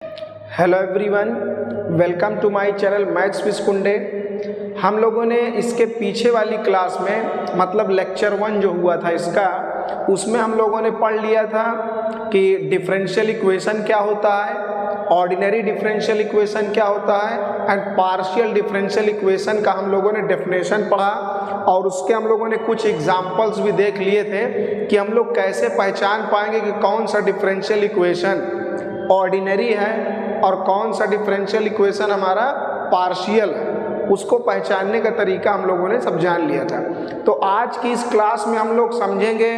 Hello everyone, welcome to my channel maths with Kunde. हम लोगों ने इसके पीछे वाली क्लास में मतलब लेक्चर 1 जो हुआ था इसका, उसमें हम लोगों ने पढ़ लिया था कि डिफरेंशियल इक्वेशन क्या होता है, ऑर्डिनरी डिफरेंशियल इक्वेशन क्या होता है एंड पार्शियल डिफरेंशियल इक्वेशन का हम लोगों ने डेफिनेशन पढ़ा। और उसके हम लोगों ने कुछ एग्जाम्पल्स भी देख लिए थे कि हम लोग कैसे पहचान पाएंगे कि कौन सा डिफरेंशियल इक्वेशन ऑर्डिनरी है और कौन सा डिफरेंशियल इक्वेशन हमारा पार्शियल है। उसको पहचानने का तरीका हम लोगों ने सब जान लिया था। तो आज की इस क्लास में हम लोग समझेंगे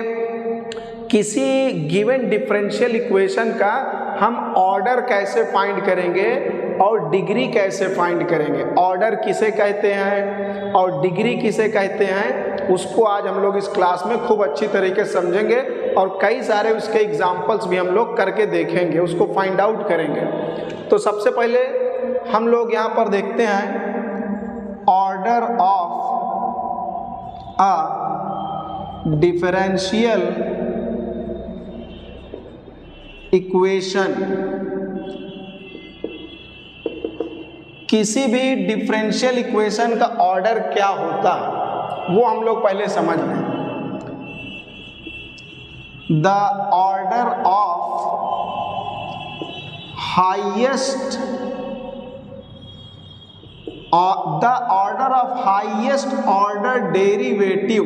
किसी गिवन डिफरेंशियल इक्वेशन का हम ऑर्डर कैसे फाइंड करेंगे और डिग्री कैसे फाइंड करेंगे। ऑर्डर किसे कहते हैं और डिग्री किसे कहते हैं, उसको आज हम लोग इस क्लास में खूब अच्छी तरीके से समझेंगे और कई सारे उसके एग्जाम्पल्स भी हम लोग करके देखेंगे, उसको फाइंड आउट करेंगे। तो सबसे पहले हम लोग यहाँ पर देखते हैं order of a differential equation. किसी भी डिफरेंशियल इक्वेशन का ऑर्डर क्या होता है वो हम लोग पहले समझ लें। The order of highest order derivative,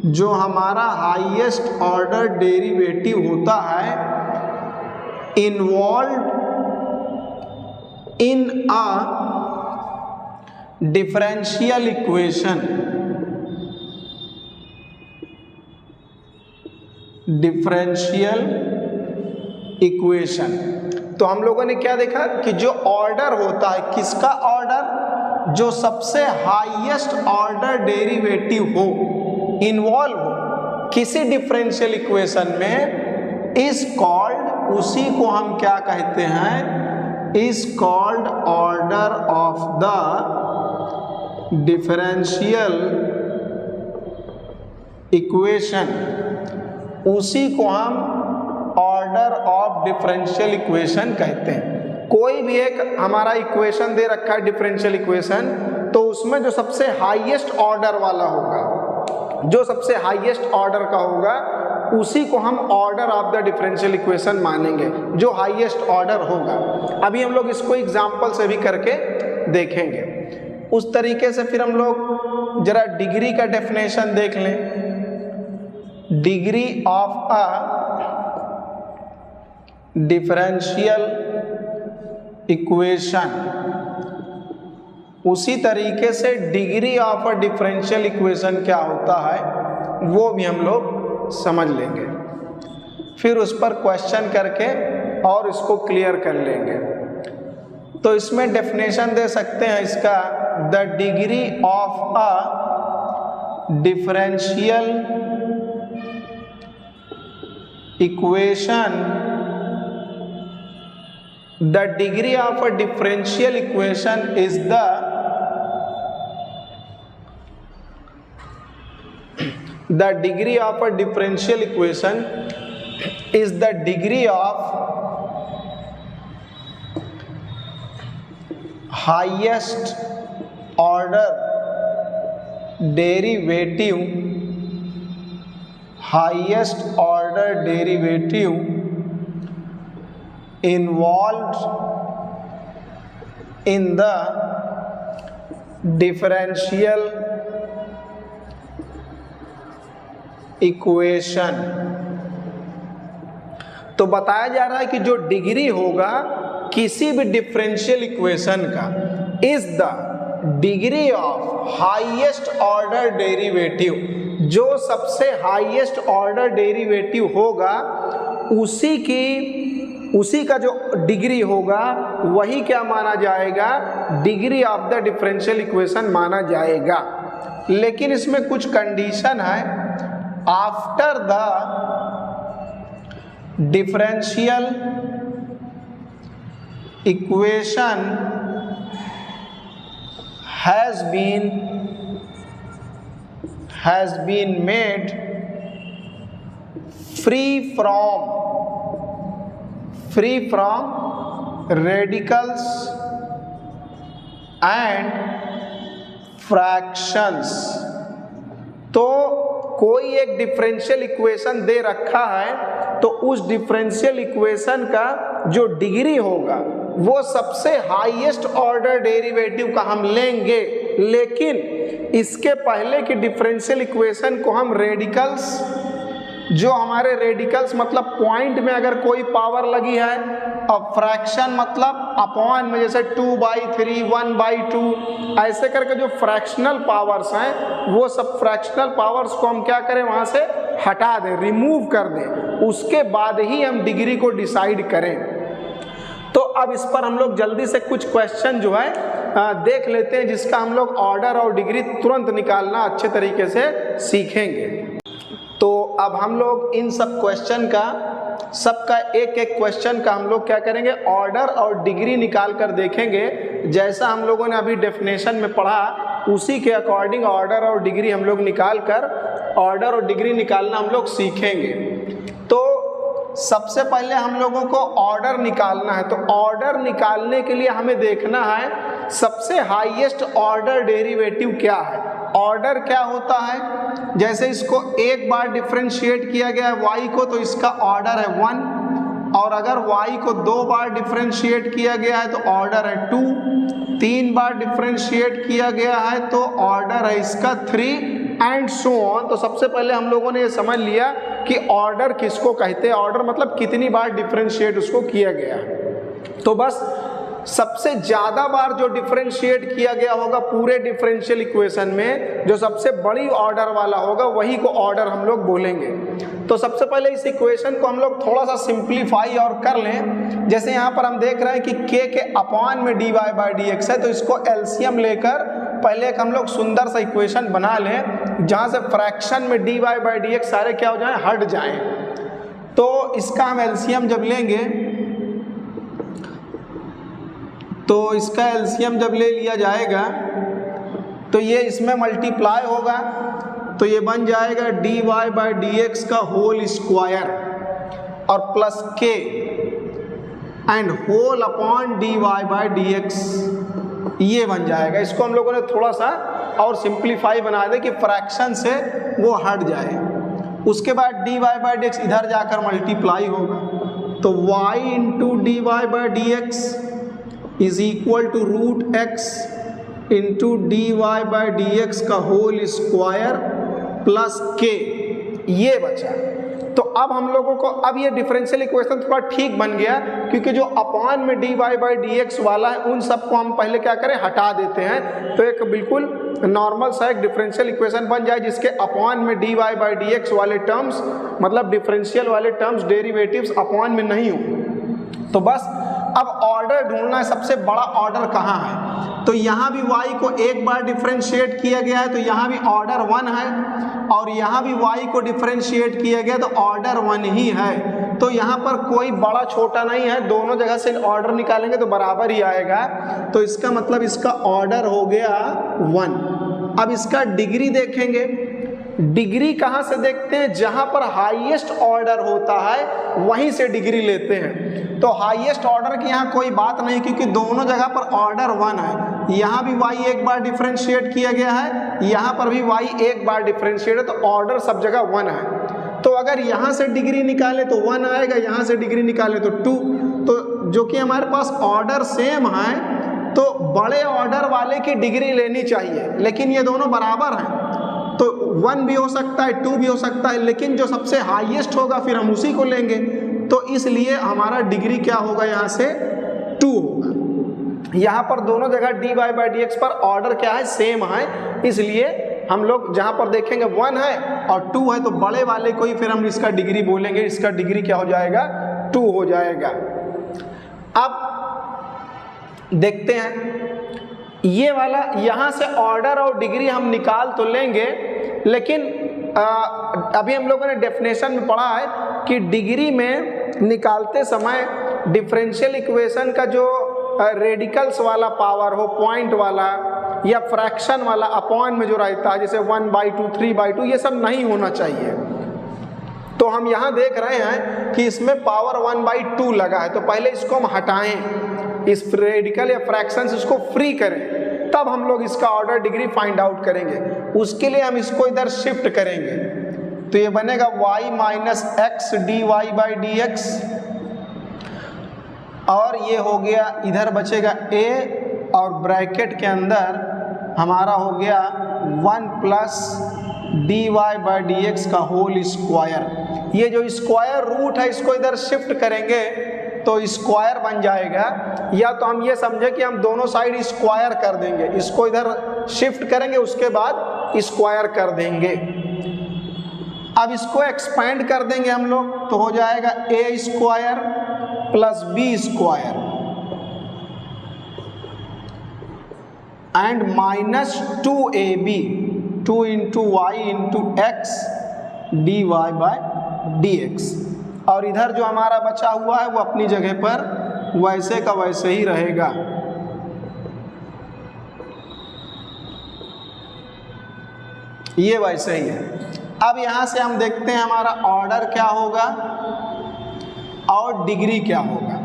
जो हमारा हाईएस्ट ऑर्डर डेरिवेटिव होता है, involve in a differential equation. Differential equation तो हम लोगों ने क्या देखा कि जो ऑर्डर होता है, किसका ऑर्डर, जो सबसे हाईएस्ट ऑर्डर डेरिवेटिव हो, इन्वॉल्व हो किसी डिफरेंशियल इक्वेशन में, इज कॉल्ड, उसी को हम क्या कहते हैं, is called order of the differential equation. उसी को हम ऑर्डर ऑफ डिफरेंशियल इक्वेशन कहते हैं। कोई भी एक हमारा इक्वेशन दे रखा है डिफरेंशियल इक्वेशन, तो उसमें जो सबसे हाईएस्ट ऑर्डर वाला होगा, जो सबसे हाईएस्ट ऑर्डर का होगा, उसी को हम order of the differential equation मानेंगे, जो हाईएस्ट ऑर्डर होगा। अभी हम लोग इसको एग्जांपल से भी करके देखेंगे। उस तरीके से फिर हम लोग जरा डिग्री का डेफिनेशन देख लें। Degree of a differential equation, उसी तरीके से degree of a differential equation क्या होता है वो भी हम लोग समझ लेंगे, फिर उस पर क्वेश्चन करके और इसको क्लियर कर लेंगे। तो इसमें डेफिनेशन दे सकते हैं इसका, the degree of a differential equation, the degree of a differential equation is the degree of a differential equation is the degree of highest order derivative, highest order derivative involved in the differential equation। तो बताया जा रहा है कि जो degree होगा किसी भी डिफरेंशियल इक्वेशन का, is the degree of highest order derivative, जो सबसे हाईएस्ट ऑर्डर डेरिवेटिव होगा उसी का जो डिग्री होगा वही क्या माना जाएगा, degree of the differential equation माना जाएगा। लेकिन इसमें कुछ कंडीशन है। After the differential equation has been made free free from radicals and fractions. तो कोई एक डिफरेंशियल इक्वेशन दे रखा है तो उस डिफरेंशियल इक्वेशन का जो डिग्री होगा वो सबसे हाईएस्ट ऑर्डर डेरिवेटिव का हम लेंगे, लेकिन इसके पहले की डिफरेंशियल इक्वेशन को हम रेडिकल्स, जो हमारे रेडिकल्स मतलब पॉइंट में अगर कोई पावर लगी है, और फ्रैक्शन मतलब अपॉन में, जैसे 2/3, 1/2, ऐसे करके जो फ्रैक्शनल पावर्स हैं वो सब फ्रैक्शनल पावर्स को हम क्या करें, वहाँ से हटा दें, रिमूव कर दें, उसके बाद ही हम डिग्री को डिसाइड करें। तो अब इस पर हम लोग जल्दी से कुछ क्वेश्चन जो है देख लेते हैं, जिसका हम लोग ऑर्डर और डिग्री तुरंत निकालना अच्छे तरीके से सीखेंगे। तो अब हम लोग इन सब क्वेश्चन का, सबका एक एक क्वेश्चन का हम लोग क्या करेंगे, ऑर्डर और डिग्री निकाल कर देखेंगे। जैसा हम लोगों ने अभी डेफिनेशन में पढ़ा उसी के अकॉर्डिंग ऑर्डर और डिग्री हम लोग निकाल कर ऑर्डर और डिग्री निकालना हम लोग सीखेंगे। तो सबसे पहले हम लोगों को ऑर्डर निकालना है। तो ऑर्डर निकालने के लिए हमें देखना है सबसे हाईएस्ट ऑर्डर डेरिवेटिव क्या है। ऑर्डर क्या होता है, जैसे इसको एक बार डिफरेंशिएट किया गया है y को, तो इसका ऑर्डर है 1, और अगर y को 2 बार डिफरेंशिएट किया गया है तो ऑर्डर है 2, 3 बार डिफरेंशिएट किया गया है तो ऑर्डर है इसका 3 एंड सो ऑन। तो सबसे पहले हम लोगों ने ये समझ लिया कि ऑर्डर किसको कहते हैं, ऑर्डर मतलब कितनी बार डिफरेंशिएट उसको किया गया है। तो बस सबसे ज़्यादा बार जो डिफरेंशिएट किया गया होगा पूरे डिफरेंशियल इक्वेशन में, जो सबसे बड़ी ऑर्डर वाला होगा वही को ऑर्डर हम लोग बोलेंगे। तो सबसे पहले इस इक्वेशन को हम लोग थोड़ा सा सिंप्लीफाई और कर लें। जैसे यहाँ पर हम देख रहे हैं कि k के अपॉन में dy/dx है, तो इसको एलसीएम लेकर पहले एक हम लोग सुंदर सा इक्वेशन बना लें जहाँ से फ्रैक्शन में dy/dx सारे क्या हो जाएं, हट जाएं। तो इसका हम एलसीएम जब लेंगे, तो इसका एलसीएम जब ले लिया जाएगा तो ये इसमें मल्टीप्लाई होगा, तो ये बन जाएगा dy/dx का होल स्क्वायर और plus k and whole upon dy/dx, ये बन जाएगा। इसको हम लोगों ने थोड़ा सा और सिंप्लीफाई बना दे कि फ्रैक्शन से वो हट जाए। उसके बाद dy/dx इधर जाकर मल्टीप्लाई होगा, तो y into dy/dx is equal to √x into dy/dx का होल स्क्वायर प्लस k, ये बचा। तो अब हम लोगों को अब ये डिफरेंशियल इक्वेशन थोड़ा ठीक बन गया, क्योंकि जो अपॉन में dy/dx वाला है उन सबको हम पहले क्या करें, हटा देते हैं। तो एक बिल्कुल नॉर्मल सा एक डिफरेंशियल इक्वेशन बन जाए जिसके अपॉन में dy/dx वाले टर्म्स, मतलब डिफरेंशियल वाले टर्म्स, डेरिवेटिव्स अपॉन में नहीं हो। तो बस अब ऑर्डर ढूंढना है, सबसे बड़ा ऑर्डर कहाँ है। तो यहाँ भी y को एक बार डिफरेंशिएट किया गया है तो यहाँ भी ऑर्डर 1 है, और यहाँ भी y को डिफरेंशिएट किया गया तो ऑर्डर 1 ही है। तो यहाँ पर कोई बड़ा छोटा नहीं है, दोनों जगह से ऑर्डर निकालेंगे तो बराबर ही आएगा। तो इसका मतलब इसका ऑर्डर हो गया 1। अब इसका डिग्री देखेंगे। डिग्री कहाँ से देखते हैं, जहाँ पर हाईएस्ट ऑर्डर होता है वहीं से डिग्री लेते हैं। तो हाईएस्ट ऑर्डर की यहाँ कोई बात नहीं, क्योंकि दोनों जगह पर ऑर्डर 1 है। यहाँ भी y एक बार डिफरेंशिएट किया गया है, यहाँ पर भी y एक बार डिफरेंशिएट है, तो ऑर्डर सब जगह 1 है। तो अगर यहाँ से डिग्री निकाले तो 1 आएगा, यहाँ से डिग्री निकाले तो 2। तो जो कि हमारे पास ऑर्डर सेम है तो बड़े ऑर्डर वाले की डिग्री लेनी चाहिए, लेकिन ये दोनों बराबर हैं तो 1 भी हो सकता है, 2 भी हो सकता है, लेकिन जो सबसे हाईएस्ट होगा फिर हम उसी को लेंगे। तो इसलिए हमारा डिग्री क्या होगा, यहाँ से 2 होगा। यहाँ पर दोनों जगह dy/dx पर ऑर्डर क्या है, सेम है, इसलिए हम लोग जहाँ पर देखेंगे 1 है और 2 है तो बड़े वाले को ही फिर हम इसका डिग्री बोलेंगे। इसका डिग्री क्या हो जाएगा, 2 हो जाएगा। अब देखते हैं ये वाला, यहाँ से ऑर्डर और डिग्री हम निकाल तो लेंगे, लेकिन अभी हम लोगों ने डेफिनेशन में पढ़ा है कि डिग्री में निकालते समय डिफरेंशियल इक्वेशन का जो रेडिकल्स वाला पावर हो, पॉइंट वाला या फ्रैक्शन वाला अपॉन में जो रहता है, जैसे 1/2, 3/2, ये सब नहीं होना चाहिए। तो हम यहाँ देख रहे हैं कि इसमें पावर 1/2 लगा है, तो पहले इसको हम हटाएं, इस रेडिकल या फ्रैक्शन से इसको फ्री करें, तब हम लोग इसका ऑर्डर डिग्री फाइंड आउट करेंगे। उसके लिए हम इसको इधर शिफ्ट करेंगे, तो ये बनेगा y minus x dy by d x, और ये हो गया, इधर बचेगा a, और ब्रैकेट के अंदर हमारा हो गया 1 plus dy by d x का होल स्क्वायर। ये जो स्क्वायर रूट है इसको इधर शिफ्ट करेंगे तो स्क्वायर बन जाएगा, या तो हम ये समझे कि हम दोनों साइड स्क्वायर कर देंगे, इसको इधर शिफ्ट करेंगे उसके बाद स्क्वायर कर देंगे। अब इसको एक्सपेंड कर देंगे हम लोग, तो हो जाएगा a square plus b square and minus 2ab, 2 into y into x d y by d x, और इधर जो हमारा बचा हुआ है वो अपनी जगह पर वैसे का वैसे ही रहेगा। ये वैसे ही है। अब यहाँ से हम देखते हैं हमारा ऑर्डर क्या होगा और डिग्री क्या होगा,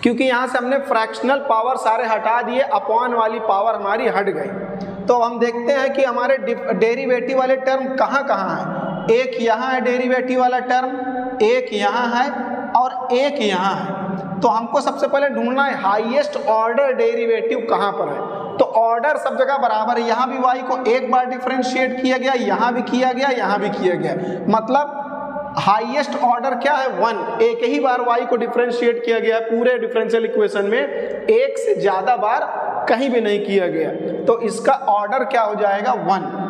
क्योंकि यहाँ से हमने फ्रैक्शनल पावर सारे हटा दिए, अपॉन वाली पावर हमारी हट गई। तो हम देखते हैं कि हमारे डेरिवेटिव वाले टर्म कहाँ कहाँ हैं। एक यहाँ है डेरिवेटिव वाला टर्म, एक यहाँ है और एक यहाँ है। तो हमको सबसे पहले ढूंढना है हाईएस्ट ऑर्डर डेरिवेटिव कहाँ पर है। तो ऑर्डर सब जगह बराबर है, यहाँ भी y को एक बार डिफरेंशिएट किया गया, यहाँ भी किया गया, यहाँ भी किया गया, मतलब हाईएस्ट ऑर्डर क्या है 1। एक ही बार y को डिफरेंशिएट किया गया पूरे डिफरेंशियल इक्वेशन में, एक से ज़्यादा बार कहीं भी नहीं किया गया, तो इसका ऑर्डर क्या हो जाएगा 1।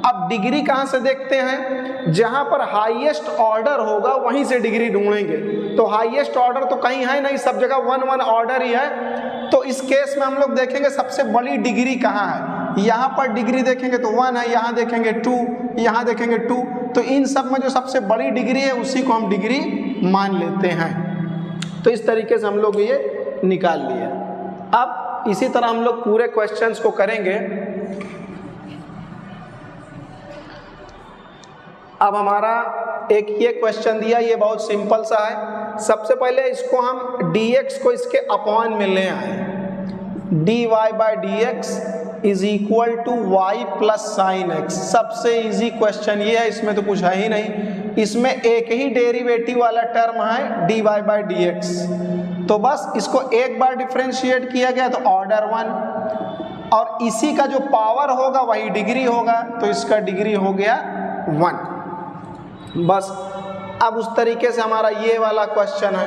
अब डिग्री कहाँ से देखते हैं, जहाँ पर हाईएस्ट ऑर्डर होगा वहीं से डिग्री ढूंढेंगे। तो हाईएस्ट ऑर्डर तो कहीं है नहीं, सब जगह 1 ऑर्डर ही है। तो इस केस में हम लोग देखेंगे सबसे बड़ी डिग्री कहाँ है। यहाँ पर डिग्री देखेंगे तो 1 है, यहाँ देखेंगे 2, यहाँ देखेंगे 2, तो इन सब में जो सबसे बड़ी डिग्री है उसी को हम डिग्री मान लेते हैं। तो इस तरीके से हम लोग ये निकाल लिए। अब इसी तरह हम लोग पूरे क्वेश्चंस को करेंगे। अब हमारा एक ये क्वेश्चन दिया, ये बहुत सिंपल सा है। सबसे पहले इसको हम dx को इसके अपॉन में ले आए, dy by d x is equal to y plus sine x. सबसे इजी क्वेश्चन ये है, इसमें तो कुछ है ही नहीं, इसमें एक ही डेरिवेटिव वाला टर्म है dy बाई डी एक्स, तो बस इसको एक बार डिफरेंशिएट किया गया तो ऑर्डर 1, और इसी का जो पावर होगा वही डिग्री होगा, तो इसका डिग्री हो गया 1। बस अब उस तरीके से हमारा ये वाला क्वेश्चन है,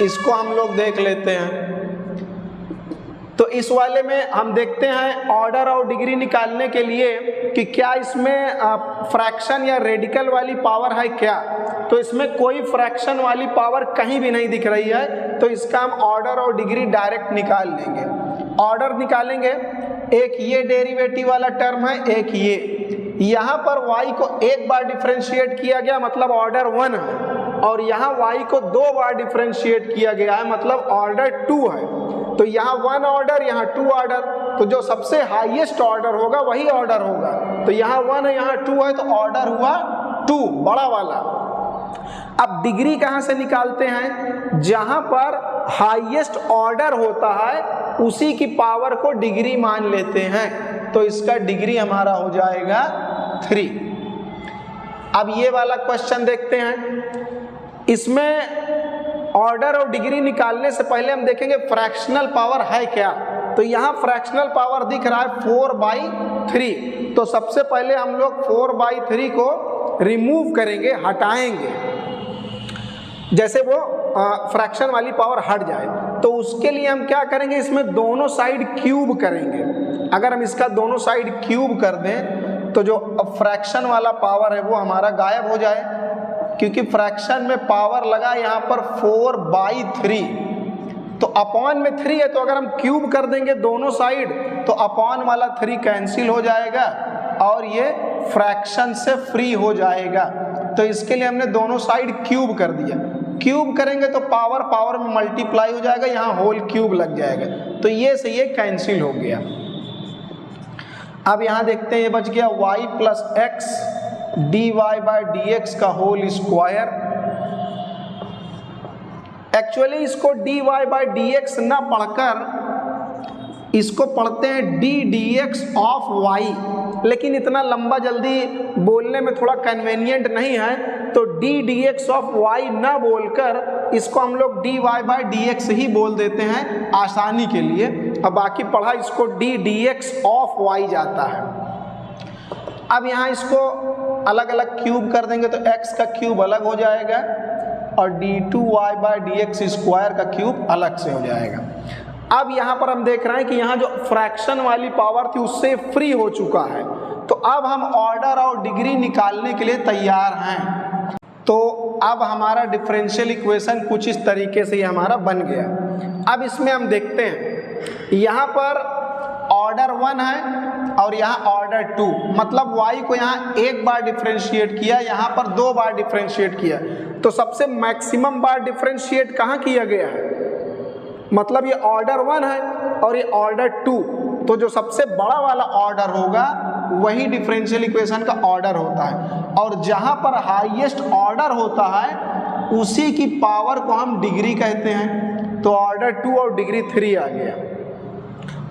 इसको हम लोग देख लेते हैं। तो इस वाले में हम देखते हैं ऑर्डर और डिग्री निकालने के लिए कि क्या इसमें फ्रैक्शन या रेडिकल वाली पावर है क्या। तो इसमें कोई फ्रैक्शन वाली पावर कहीं भी नहीं दिख रही है, तो इसका हम ऑर्डर और डिग्री डायरेक्ट निकाल लेंगे। ऑर्डर निकालेंगे, एक ये डेरिवेटिव वाला टर्म है, एक ये, यहाँ पर y को एक बार डिफरेंशिएट किया गया मतलब ऑर्डर 1 है, और यहाँ y को 2 बार डिफरेंशिएट किया गया है मतलब ऑर्डर 2 है। तो यहाँ 1 ऑर्डर, यहाँ 2 ऑर्डर, तो जो सबसे हाईएस्ट ऑर्डर होगा वही ऑर्डर होगा। तो यहाँ 1 है, यहाँ 2 है, तो ऑर्डर हुआ 2 बड़ा वाला। अब डिग्री कहाँ से निकालते हैं, जहाँ पर हाईएस्ट ऑर्डर होता है उसी की पावर को डिग्री मान लेते हैं, तो इसका डिग्री हमारा हो जाएगा 3। अब ये वाला क्वेश्चन देखते हैं। इसमें ऑर्डर और डिग्री निकालने से पहले हम देखेंगे फ्रैक्शनल पावर है क्या। तो यहाँ फ्रैक्शनल पावर दिख रहा है 4/3, तो सबसे पहले हम लोग 4/3 को रिमूव करेंगे, हटाएंगे, जैसे वो फ्रैक्शन वाली पावर हट जाए। तो उसके लिए हम क्या करेंगे, इसमें दोनों साइड क्यूब करेंगे। अगर हम इसका दोनों साइड क्यूब कर दें तो जो फ्रैक्शन वाला पावर है वो हमारा गायब हो जाए, क्योंकि फ्रैक्शन में पावर लगा यहाँ पर 4/3, तो अपॉन में 3 है, तो अगर हम क्यूब कर देंगे दोनों साइड तो अपॉन वाला 3 कैंसिल हो जाएगा और ये फ्रैक्शन से फ्री हो जाएगा। तो इसके लिए हमने दोनों साइड क्यूब कर दिया। क्यूब करेंगे तो पावर पावर में मल्टीप्लाई हो जाएगा, यहाँ होल क्यूब लग जाएगा, तो ये से ये कैंसिल हो गया। अब यहाँ देखते हैं ये बच गया y plus x dy by dx का होल स्क्वायर। एक्चुअली इसको dy बाय dx ना पढ़कर इसको पढ़ते हैं d dx ऑफ y, लेकिन इतना लंबा जल्दी बोलने में थोड़ा कन्वीनियंट नहीं है, तो d dx ऑफ y ना बोलकर इसको हम लोग dy बाय dx ही बोल देते हैं आसानी के लिए। अब बाकी पढ़ा इसको d dx ऑफ y जाता है। अब यहाँ इसको अलग अलग क्यूब कर देंगे तो x का क्यूब अलग हो जाएगा और d2y बाय dx स्क्वायर का क्यूब अलग से हो जाएगा। अब यहाँ पर हम देख रहे हैं कि यहाँ जो फ्रैक्शन वाली पावर थी उससे फ्री हो चुका है, तो अब हम ऑर्डर और डिग्री निकालने के लिए तैयार हैं। तो अब हमारा डिफरेंशियल इक्वेशन कुछ इस तरीके से हमारा बन गया। अब इसमें हम देखते हैं यहाँ पर ऑर्डर 1 है और यहाँ ऑर्डर 2, मतलब y को यहाँ एक बार डिफरेंशिएट किया, यहाँ पर 2 बार डिफरेंशिएट किया, तो सबसे मैक्सिमम बार डिफरेंशिएट कहाँ किया गया है, मतलब ये ऑर्डर 1 है और ये ऑर्डर 2, तो जो सबसे बड़ा वाला ऑर्डर होगा वही डिफरेंशियल इक्वेशन का ऑर्डर होता है, और जहाँ पर हाईएस्ट ऑर्डर होता है उसी की पावर को हम डिग्री कहते हैं। तो ऑर्डर 2 और डिग्री 3 आ गया।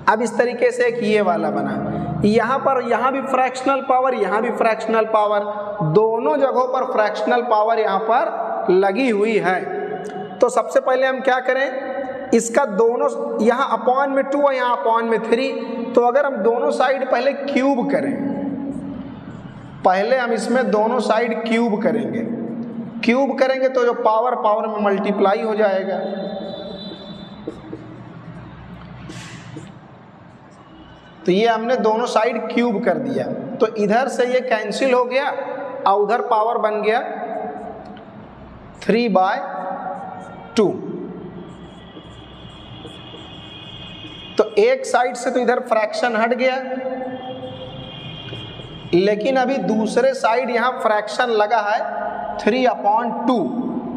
अब इस तरीके से एक ये वाला बना, यहाँ पर यहाँ भी फ्रैक्शनल पावर, यहाँ भी फ्रैक्शनल पावर, दोनों जगहों पर फ्रैक्शनल पावर यहाँ पर लगी हुई है। तो सबसे पहले हम क्या करें, इसका दोनों यहाँ अपॉन में 2 और यहाँ अपॉन में 3, तो अगर हम दोनों साइड पहले क्यूब करें, पहले हम इसमें दोनों साइड क्यूब करेंगे तो जो पावर पावर में मल्टीप्लाई हो जाएगा। तो ये हमने दोनों साइड क्यूब कर दिया, तो इधर से ये कैंसिल हो गया और उधर पावर बन गया 3/2। तो एक साइड से तो इधर फ्रैक्शन हट गया, लेकिन अभी दूसरे साइड यहाँ फ्रैक्शन लगा है 3/2।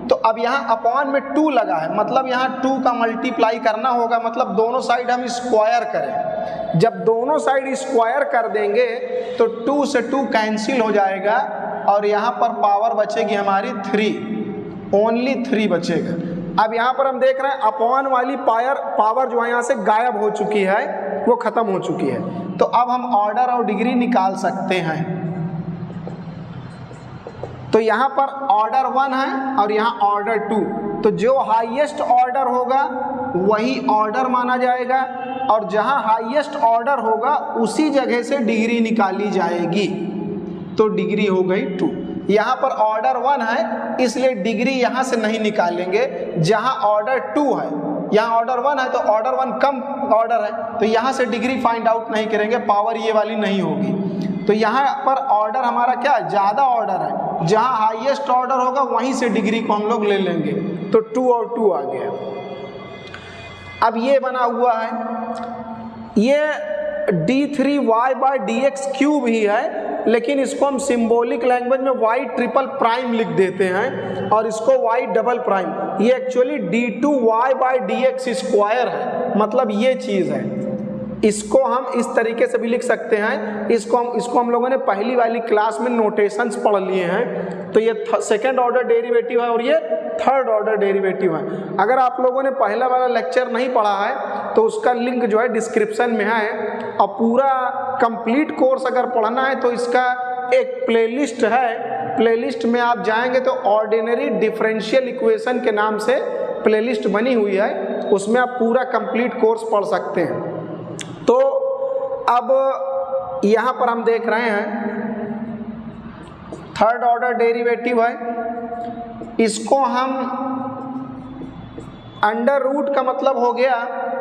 तो अब यहाँ अपॉन में 2 लगा है, मतलब यहाँ 2 का मल्टीप्लाई करना होगा, मतलब दोनों साइड हम स्क्वायर करें। जब दोनों साइड स्क्वायर कर देंगे तो 2 से 2 कैंसिल हो जाएगा और यहाँ पर पावर बचेगी हमारी 3, ओनली 3 बचेगा। अब यहाँ पर हम देख रहे हैं अपॉन वाली पावर जो है यहाँ से गायब हो चुकी है, वो खत्म हो चुकी है। तो अब हम ऑर्डर और डिग्री निकाल सकते हैं। तो यहाँ पर ऑर्डर 1 है और यहाँ ऑर्डर 2, तो जो हाईएस्ट ऑर्डर होगा वही ऑर्डर माना जाएगा, और जहाँ हाईएस्ट ऑर्डर होगा उसी जगह से डिग्री निकाली जाएगी। तो डिग्री हो गई 2। यहाँ पर ऑर्डर 1 है इसलिए डिग्री यहाँ से नहीं निकालेंगे। जहाँ ऑर्डर 2 है, यहाँ ऑर्डर 1 है तो ऑर्डर 1 कम ऑर्डर है, तो यहाँ से डिग्री फाइंड आउट नहीं करेंगे, पावर ये वाली नहीं होगी। तो यहाँ पर ऑर्डर हमारा क्या है, ज़्यादा ऑर्डर है, जहाँ हाईएस्ट ऑर्डर होगा वहीं से डिग्री को हम लोग ले लेंगे। तो 2 और 2 आ गया। अब ये बना हुआ है, ये d3y बाय dx क्यूब ही है, लेकिन इसको हम सिंबॉलिक लैंग्वेज में y ट्रिपल प्राइम लिख देते हैं और इसको y डबल प्राइम। ये actually d2y by dx square है, मतलब ये चीज़ है। इसको हम इस तरीके से भी लिख सकते हैं, इसको हम लोगों ने पहली वाली क्लास में नोटेशंस पढ़ लिए हैं। तो ये सेकेंड ऑर्डर डेरिवेटिव है और ये थर्ड ऑर्डर डेरिवेटिव है। अगर आप लोगों ने पहला वाला लेक्चर नहीं पढ़ा है तो उसका लिंक जो है डिस्क्रिप्शन में है, और पूरा कंप्लीट कोर्स अगर पढ़ना है तो इसका एक प्लेलिस्ट है, प्लेलिस्ट में आप जाएंगे तो ऑर्डिनरी डिफरेंशियल इक्वेशन के नाम से प्लेलिस्ट बनी हुई है, उसमें आप पूरा कंप्लीट कोर्स पढ़ सकते हैं। तो अब यहाँ पर हम देख रहे हैं थर्ड ऑर्डर डेरिवेटिव है, इसको हम अंडर रूट का मतलब हो गया,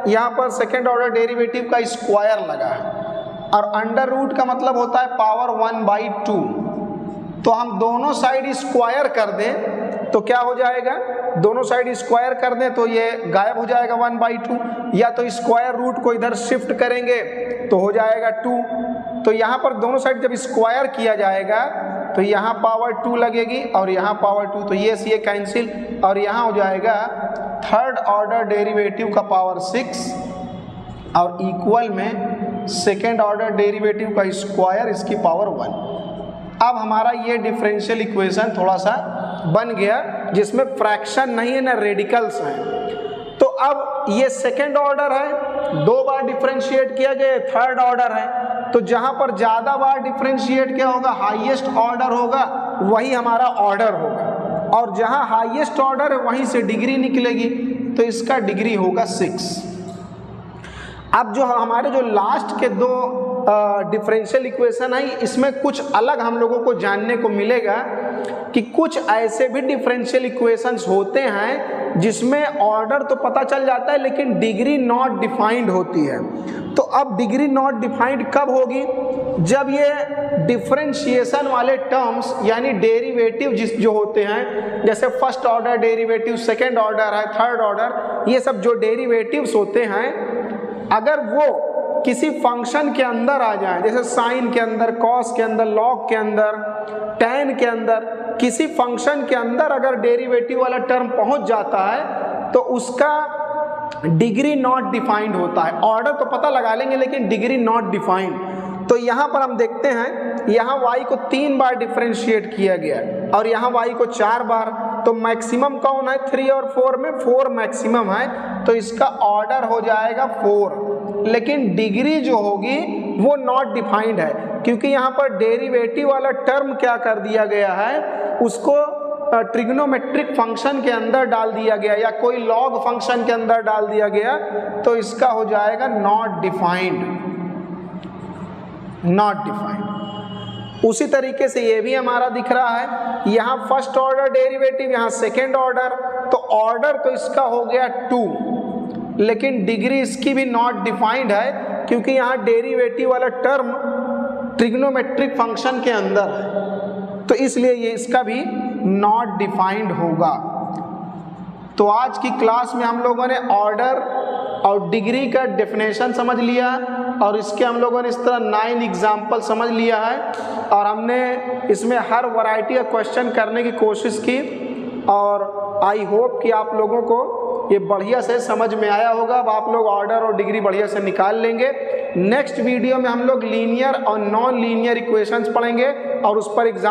यहाँ पर सेकेंड ऑर्डर डेरिवेटिव का स्क्वायर लगा है, और अंडर रूट का मतलब होता है पावर 1/2। तो हम दोनों साइड स्क्वायर कर दें तो क्या हो जाएगा, दोनों साइड स्क्वायर कर दें तो ये गायब हो जाएगा 1/2, या तो स्क्वायर रूट को इधर शिफ्ट करेंगे तो हो जाएगा 2। तो यहाँ पर दोनों साइड जब स्क्वायर किया जाएगा तो यहाँ पावर 2 लगेगी और यहाँ पावर 2, तो ये कैंसिल, और यहाँ हो जाएगा थर्ड ऑर्डर डेरिवेटिव का पावर 6 और इक्वल में सेकेंड ऑर्डर डेरिवेटिव का स्क्वायर इसकी पावर 1। अब हमारा ये डिफरेंशियल इक्वेशन थोड़ा सा बन गया जिसमें फ्रैक्शन नहीं है ना रेडिकल्स हैं। तो अब ये सेकेंड ऑर्डर है, 2 बार डिफरेंशिएट किया गया, थर्ड ऑर्डर है। तो जहां पर ज्यादा बार डिफरेंशिएट क्या होगा, हाईएस्ट ऑर्डर होगा, वही हमारा ऑर्डर होगा। और जहां हाईएस्ट ऑर्डर है वहीं से डिग्री निकलेगी, तो इसका डिग्री होगा 6। अब जो हमारे जो लास्ट के 2 डिफरेंशियल इक्वेशन है, इसमें कुछ अलग हम लोगों को जानने को मिलेगा कि कुछ ऐसे भी डिफरेंशियल इक्वेशंस होते हैं जिसमें ऑर्डर तो पता चल जाता है लेकिन डिग्री नॉट डिफाइंड होती है। तो अब डिग्री नॉट डिफाइंड कब होगी, जब ये डिफरेंशिएशन वाले टर्म्स यानी डेरिवेटिव जो होते हैं, जैसे first order derivative, second order है, थर्ड ऑर्डर, ये सब जो डेरिवेटिव्स होते हैं, अगर वो किसी फंक्शन के अंदर आ जाए, जैसे साइन के अंदर, कॉस के अंदर, लॉग के अंदर, टैन के अंदर, किसी फंक्शन के अंदर अगर डेरिवेटिव वाला टर्म पहुंच जाता है तो उसका डिग्री नॉट डिफाइंड होता है। ऑर्डर तो पता लगा लेंगे लेकिन डिग्री नॉट डिफाइंड। तो यहाँ पर हम देखते हैं, यहाँ y को 3 बार डिफरेंशिएट किया गया है और यहाँ y को 4 बार। तो मैक्सिमम कौन है, 3 और 4 में 4 मैक्सिमम है, तो इसका ऑर्डर हो जाएगा 4। लेकिन डिग्री जो होगी वो नॉट डिफाइंड है, क्योंकि यहाँ पर डेरिवेटिव वाला टर्म क्या कर दिया गया है, उसको ट्रिग्नोमेट्रिक फंक्शन के अंदर डाल दिया गया या कोई लॉग फंक्शन के अंदर डाल दिया गया, तो इसका हो जाएगा नॉट डिफाइंड, नॉट डिफाइंड। उसी तरीके से ये भी हमारा दिख रहा है, यहाँ फर्स्ट ऑर्डर डेरिवेटिव, यहाँ सेकेंड ऑर्डर, तो ऑर्डर तो इसका हो गया 2, लेकिन डिग्री इसकी भी नॉट डिफाइंड है, क्योंकि यहाँ डेरिवेटिव वाला टर्म ट्रिग्नोमेट्रिक फंक्शन के अंदर है, तो इसलिए ये इसका भी नॉट डिफाइंड होगा। तो आज की क्लास में हम लोगों ने ऑर्डर और डिग्री का डेफिनेशन समझ लिया और इसके हम लोगों ने इस तरह 9 एग्जाम्पल समझ लिया है और हमने इसमें हर वैरायटी का क्वेश्चन करने की कोशिश की और आई होप कि आप लोगों को ये बढ़िया से समझ में आया होगा। अब आप लोग ऑर्डर और डिग्री बढ़िया से निकाल लेंगे। नेक्स्ट वीडियो में हम लोग लीनियर और नॉन लीनियर इक्वेशंस पढ़ेंगे और उस पर एग्जाम